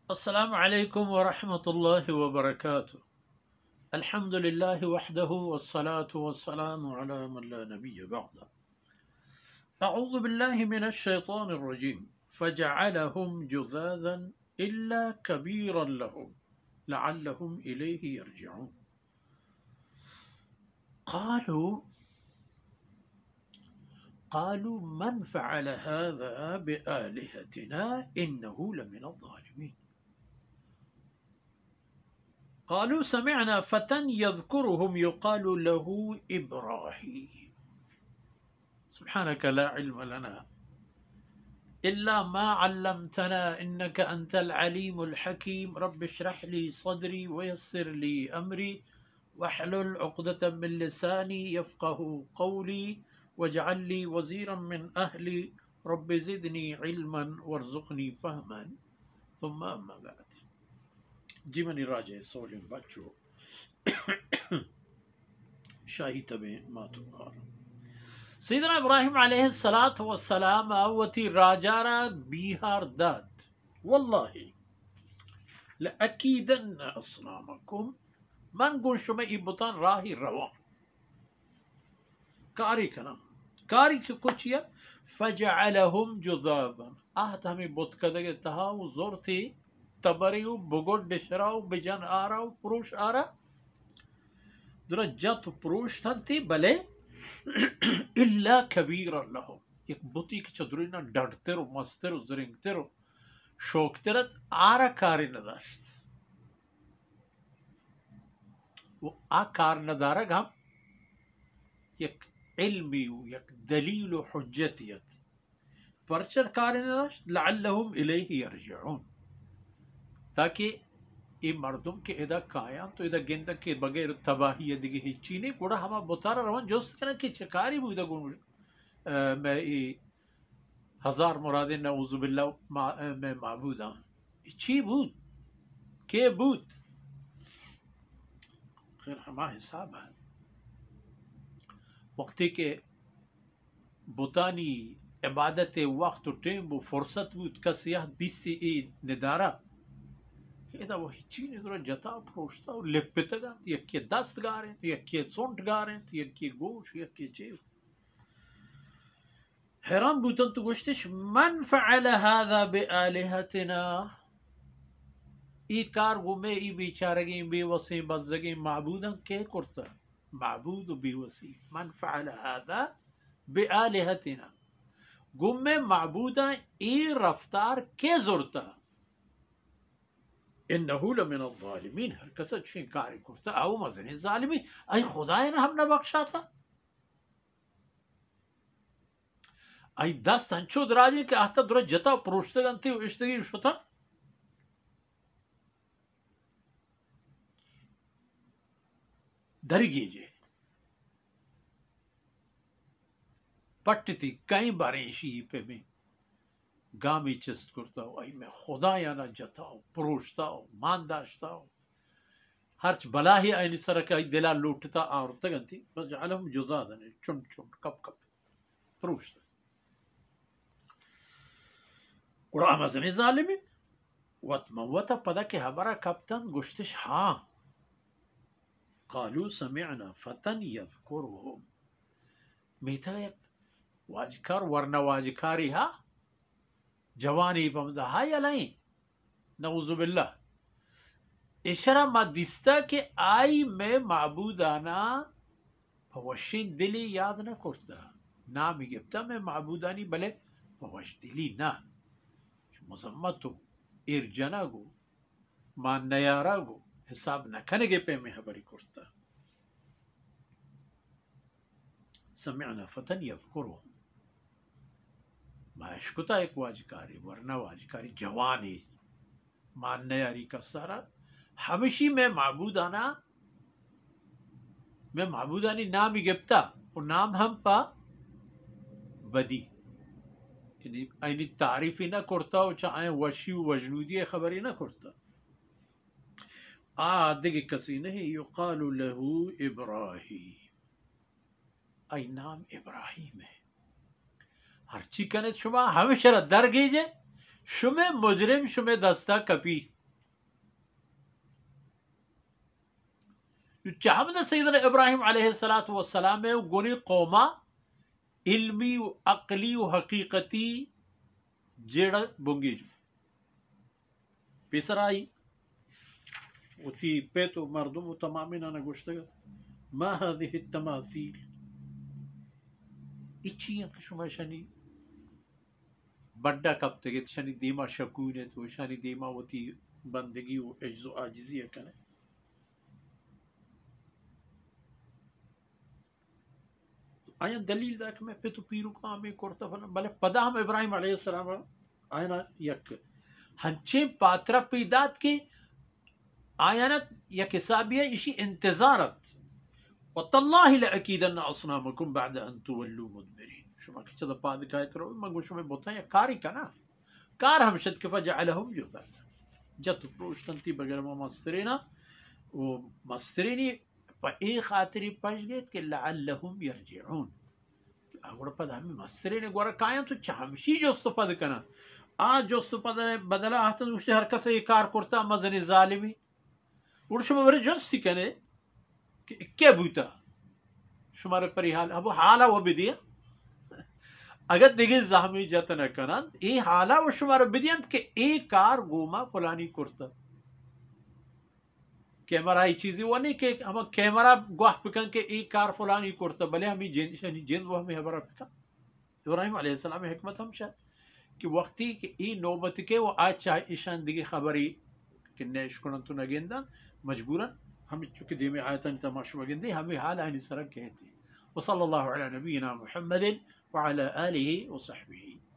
السلام علیکم ورحمۃ اللہ وبرکاتہ. الحمد للہ وحدہ والصلاة والسلام علی من لا نبی بعد. اعوذ باللہ من الشیطان الرجیم. فجعلهم جذاذا الا کبیرا لهم لعلهم الیہ یرجعون. قالوا من فعل هذا بآلهتنا انه لمن الظالمین. قالوا سمعنا فتى يذكرهم يقال له إبراهيم. سبحانك لا علم لنا إلا ما علمتنا إنك أنت العليم الحكيم. رب اشرح لي صدري ويسر لي أمري واحلل عقدة من لساني يفقه قولي واجعل لي وزيرا من أهلي رب زدني علما وارزقني فهما. ثم أما بعد. جی منی راجے سولیم بچو شاہی تبیں ماتوار سیدنا ابراہیم علیہ السلام آوتی راجارا بیہار داد واللہ لأکیدن اصنامکم من گن شما ای بطان راہی روان کاری کنم کاری کی کچھ یا فجعلہم جزازا آہت ہمیں بت کدگے تہاو زورتی تبریو بگوڑ ڈشراو بجن آراو پروش آرا درا جت پروش تھنتی بلے الا کبیر لہو ایک بطی کی چدرینا ڈڑتے رو مستے رو زرنگتے رو شوکتے رت آرا کاری نداشت وہ آ کار ندارگ ہم یک علمی و یک دلیل و حجتیت پرچر کاری نداشت لعلہم الیہ یرجعون تاکہ یہ مردم کے ادا کایا تو ادا گندہ کے بغیر تباہی دیگی ہی چینے گوڑا ہما بطارا روان جوست کنا کہ چکاری بھی ادا گون میں ہزار مرادیں نعوذ باللہ میں معبود ہوں چی بود کے بود خیر ہما حساب ہے وقتی کے بطانی عبادت وقت و ٹیم و فرصت بود کسی دیستی ای ندارہ ایدا وہی چین ادھر جتا پروشتا اور لپتا گا یکی دست گاریں یکی سونٹ گاریں یکی گوش یکی چیو حیران بوتن تو گوشتش من فعل هذا بآلهتنا ای کار گمے ای بیچارگی بے وسی بزگی معبودا کے کرتا معبود و بے وسی من فعل هذا بآلهتنا گمے معبودا ای رفتار کے زورتا انہو لمن الظالمین ہر کسا چین کاری کرتا او مزنی ظالمین ای خدای نے ہم نہ بخشا تھا ای دست ہنچو دراجی کہ آتا درہ جتا پروشتگان تھی و اشتگی شتا درگی جے پٹی تھی کئی باریں اسی پہ میں گامی چست کرتا ہو ای میں خدا یا نہ جتا ہو پروشتا ہو مانداشتا ہو ہرچ بلاہی اینی سرک ای دلا لوٹتا آورتا گنتی فجعلہم جزازا چن چن کپ کپ پروشتا قرآن مزنی ظالمی واتموتا پدا کہ ہمارا کپتن گشتش ہاں قالو سمعنا فتن یذکرهم میتا یک واجکار ورنہ واجکاری ہاں جوانی بمدہ ہائی علائیں نعوذ باللہ اشارہ ما دستا کہ آئی میں معبودانا پوشین دلی یاد نہ کرتا نامی گفتا میں معبودانی بلے پوش دلی نہ مزمتو ارجنا گو مان نیارا گو حساب نہ کھنے گے پہ میں حبری کرتا سمعنا فتن یذکرهم معشکتا ایک واجکاری ورنہ واجکاری جوانی ماننے یاری کا سارا ہمیشی میں معبودانی نامی گپتا اور نام ہم پا بدی یعنی اینی تعریفی نہ کرتا و چاہیں وشی و وجنودی خبری نہ کرتا دیکھ کسی نہیں یقال لہو ابراہیم ای نام ابراہیم ہے هرچی کنید شما همه را درگیجه شما مجرم شما دستا کپی چاہمنا سیدنا ابراہیم علیہ الصلاۃ والسلام گونی قوما علمی و عقلی و حقیقتی جیڑا بونگی جو پیسرائی وتی پیتو مردم و تمامین انا گوشتگا ما هذه التماثيل اچھی شما شنی بڑا کب تگت شنی دیما شکونت و شنی دیما وتی بندگی و عجز و عاجزی کنے آیا دلیل دا کہ میں پیتو پیرو کامی کرتا فلا بلے پدا ہم ابراہیم علیہ السلام آیا نا یک ہنچے پاترا پیدات کے آیا نا یک حسابیہ اسی انتظارت وَتَاللَّهِ لَأَكِيدَنَّ أَصْنَامَكُمْ بَعْدَ أَن تُوَلُّوا مُدْبِرِينَ شما کہ چدا پاد کایت رو مگو شما بوتا یا کاری کنا کار ہمشد کفا جعلهم جثاثا جت پروشتنتی بغیر ما مسترینا و مسترینی پا ای خاطری پش گیت کہ لعلهم یرجعون اگر پد ہمیں مسترینی گورا کائن تو چہمشی جوستو پد کنا آج جوستو پد بدلا آتا دوشتی ہر کس ای کار کرتا مزنی ظالمی اور شما بری جنستی کنے کیا بوتا شمار پری حال ابو حالا و بدیا اگر دیگه زحمی جت نکنند ای حالا و شمار بدیند که ای کار گوما فلانی کرتا کیمرا ای چیزی وہ نہیں کہ ہم کیمرا گواہ پکن کہ ای کار فلانی کرتا بلے ہمیں جن وہ ہمیں حبرہ پکن ابراہیم علیہ السلام حکمت ہم شاید کہ وقتی کہ ای نوبت کے وہ آج چاہے ایشان دیگه خبری کہ نیش کنن تو نگیندن مجبورا ہم چونکہ دیمی آیتاً تماشا وگندے ہمیں حال آنی سرک کہتے ہیں وصلی اللہ علی نبینا محمد وعلى آلہ وصحبہ